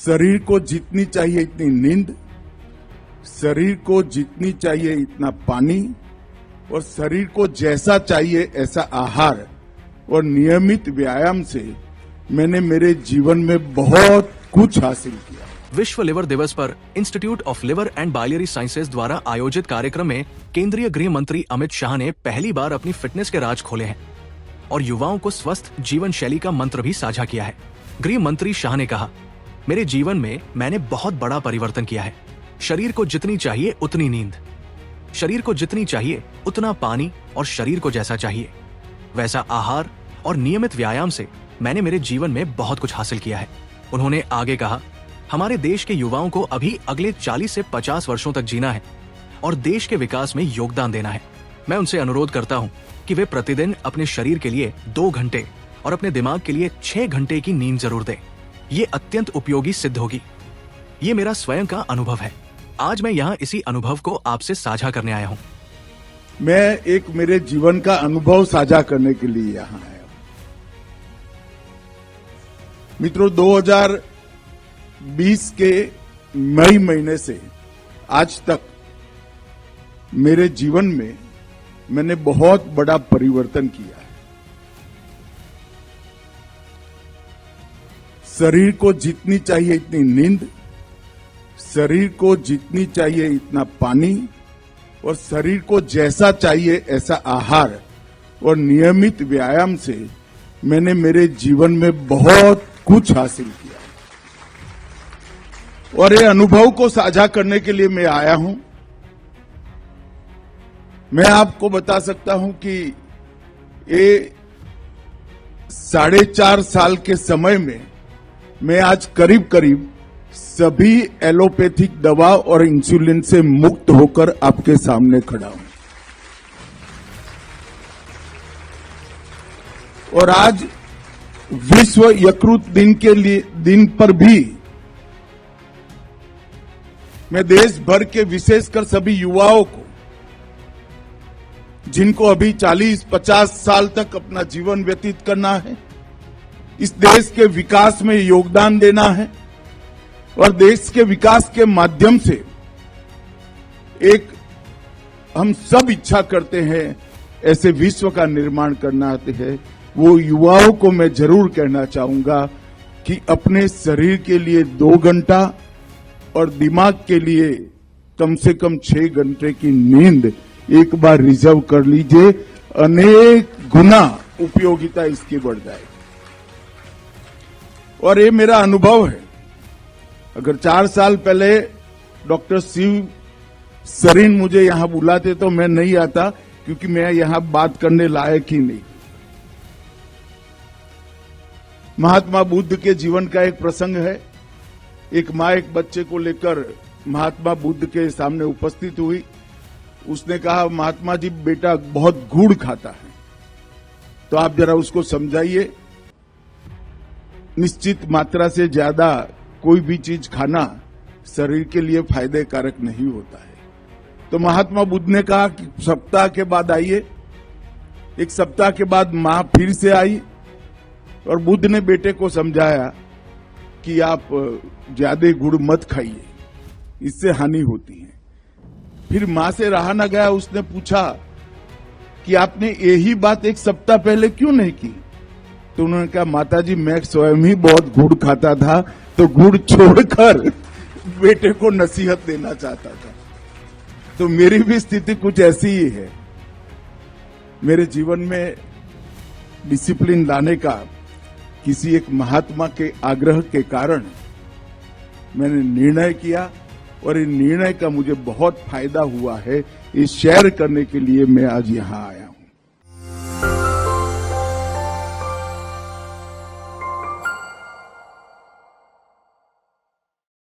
शरीर को जितनी चाहिए इतनी नींद, शरीर को जितनी चाहिए इतना पानी और शरीर को जैसा चाहिए ऐसा आहार और नियमित व्यायाम से मैंने मेरे जीवन में बहुत कुछ हासिल किया। विश्व लिवर दिवस पर institute of liver and biliary sciences द्वारा आयोजित कार्यक्रम में केंद्रीय गृह मंत्री अमित शाह ने पहली बार अपनी फिटनेस के राज खोले हैं और युवाओं को स्वस्थ जीवन शैली का मंत्र भी साझा किया है। गृह मंत्री शाह ने कहा, मेरे जीवन में मैंने बहुत बड़ा परिवर्तन किया है। शरीर को जितनी चाहिए उतनी नींद, शरीर को जितनी चाहिए उतना पानी और शरीर को जैसा चाहिए वैसा आहार और नियमित व्यायाम से मैंने मेरे जीवन में बहुत कुछ हासिल किया है। उन्होंने आगे कहा, हमारे देश के युवाओं को अभी अगले 40 से 50 वर्षों तक जीना है और देश के विकास में योगदान देना है। मैं उनसे अनुरोध करता हूं कि वे प्रतिदिन अपने शरीर के लिए 2 घंटे और अपने दिमाग के लिए 6 घंटे की नींद जरूर दें। ये अत्यंत उपयोगी सिद्ध होगी। ये मेरा स्वयं का अनुभव है। आज मैं यहाँ इसी अनुभव को आपसे साझा करने आया हूँ। मैं एक मेरे जीवन का अनुभव साझा करने के लिए यहाँ आया हूँ। मित्रों, 2020 के मई महीने से आज तक मेरे जीवन में मैंने बहुत बड़ा परिवर्तन किया है। शरीर को जितनी चाहिए इतनी नींद, शरीर को जितनी चाहिए इतना पानी और शरीर को जैसा चाहिए ऐसा आहार और नियमित व्यायाम से मैंने मेरे जीवन में बहुत कुछ हासिल किया और ये अनुभव को साझा करने के लिए मैं आया हूं। मैं आपको बता सकता हूं कि ये 4.5 साल के समय में मैं आज करीब करीब सभी एलोपैथिक दवा और इंसुलिन से मुक्त होकर आपके सामने खड़ा हूं। और आज विश्व यकृत दिन पर भी मैं देश भर के विशेषकर सभी युवाओं को, जिनको अभी 40-50 साल तक अपना जीवन व्यतीत करना है, इस देश के विकास में योगदान देना है और देश के विकास के माध्यम से एक हम सब इच्छा करते हैं ऐसे विश्व का निर्माण करना है, वो युवाओं को मैं जरूर कहना चाहूंगा कि अपने शरीर के लिए 2 घंटा और दिमाग के लिए कम से कम 6 घंटे की नींद एक बार रिजर्व कर लीजिए। अनेक गुना उपयोगिता इसकी बढ़ जाएगी। और ये मेरा अनुभव है। अगर 4 साल पहले डॉक्टर शिव सरीन मुझे यहां बुलाते तो मैं नहीं आता, क्योंकि मैं यहां बात करने लायक ही नहीं। महात्मा बुद्ध के जीवन का एक प्रसंग है। एक मां एक बच्चे को लेकर महात्मा बुद्ध के सामने उपस्थित हुई। उसने कहा, महात्मा जी, बेटा बहुत गुड़ खाता है, तो आप जरा उसको समझाइए। निश्चित मात्रा से ज्यादा कोई भी चीज खाना शरीर के लिए फायदे कारक नहीं होता है। तो महात्मा बुद्ध ने कहा कि सप्ताह के बाद आइए। 1 सप्ताह के बाद मां फिर से आई और बुद्ध ने बेटे को समझाया कि आप ज्यादा गुड़ मत खाइए, इससे हानि होती है। फिर मां से रहा न गया, उसने पूछा कि आपने यही बात 1 सप्ताह पहले क्यों नहीं की? तो उन्होंने कहा, माताजी, मैं स्वयं ही बहुत गुड़ खाता था, तो गुड़ छोड़कर बेटे को नसीहत देना चाहता था। तो मेरी भी स्थिति कुछ ऐसी ही है। मेरे जीवन में डिसिप्लिन लाने का किसी एक महात्मा के आग्रह के कारण मैंने निर्णय किया और इन निर्णय का मुझे बहुत फायदा हुआ है। ये शेयर करने के लिए मैं आज यहां आया हूं।